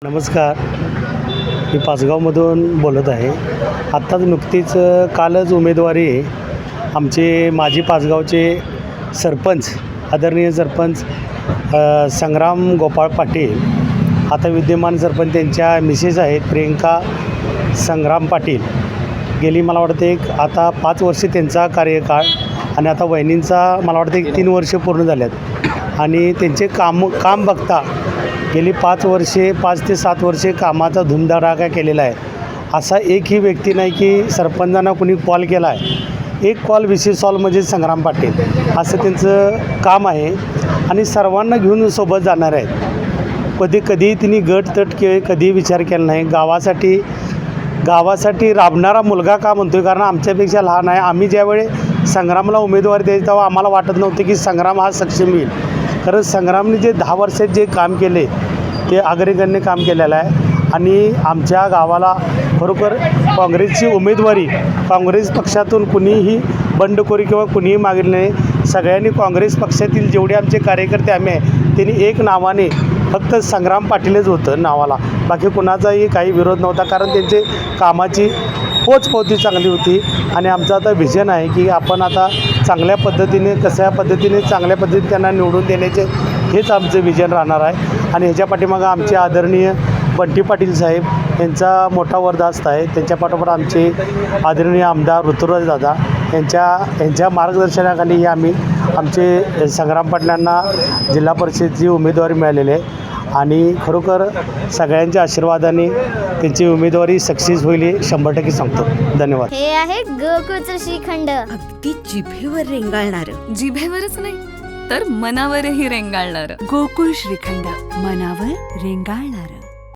नमस्कार. मी पाचगावमधून बोलत आहे. आत्ताच नुकतीच कालच उमेदवारी आमचे माजी पाचगावचे सरपंच आदरणीय सरपंच संग्राम गोपाळ पाटील, आता विद्यमान सरपंच त्यांच्या मिसेस आहेत प्रियंका संग्राम पाटील. गेली मला वाटतं एक आता 5 वर्ष त्यांचा कार्यकाळ आणि आता वहिनींचा मला वाटतं एक 3 वर्ष पूर्ण झाल्यात आणि त्यांचे काम बघता गेली 5 ते 7 वर्षे कामाचा धुमधडाका केलेला आहे. असा एकही व्यक्ती नाही की सरपंचांना कुणी कॉल केला आहे. एक कॉल विशेष सॉल्व म्हणजे संग्राम पाटील, असं त्यांचं काम आहे आणि सर्वांना घेऊन सोबत जाणार आहेत. कधी तिने गट तट कधी विचार केला नाही. गावासाठी राबणारा मुलगा का म्हणतो आहे, कारण आमच्यापेक्षा लहान आहे. आम्ही ज्यावेळी संग्रामला उमेदवारी द्यायची तेव्हा आम्हाला वाटत नव्हतं की संग्राम हा सक्षम येईल, कारण संग्रामने जे 10 वर्षात जे काम केले ते अग्रगण्य काम केलेलं आहे. आणि आमच्या गावाला खरोखर काँग्रेसची उमेदवारी काँग्रेस पक्षातून कुणीही बंडखोरी किंवा कुणीही मागितली नाही. सगळ्यांनी काँग्रेस पक्षातील जेवढे आमचे कार्यकर्ते आम्ही आहे त्यांनी एक नावाने फक्त संग्राम पाटीलच होतं नावाला, बाकी कुणाचाही काही विरोध नव्हता, कारण त्यांचे कामाची पोचपावती चांगली होती. आणि आमचं आता व्हिजन आहे की आपण आता चांगल्या पद्धतीने चांगल्या पद्धतीने त्यांना निवडून देण्याचे हेच आमचं विजन राहणार आहे. आणि ह्याच्या पाठीमागं आमचे आदरणीय बंटी पाटील साहेब यांचा मोठा वरदास्त आहे. त्यांच्या पाठोपाठ आमचे आदरणीय आमदार ऋतुराज दादा यांच्या मार्गदर्शनाखाली आम्ही आमचे संग्राम पाटलांना जिल्हा परिषदेची उमेदवारी मिळालेली आहे. आणि खरोखर सगळ्यांच्या आशीर्वादाने त्यांची उमेदवारी सक्सेस होईल हे 100% सांगतो. धन्यवाद. हे आहे गोकुळचं श्रीखंड, अगदी जिभेवर रेंगाळणार. जिभेवरच नाही तर मनावरही रेंगाळणार. गोकुळ श्रीखंड, मनावर रेंगाळणार.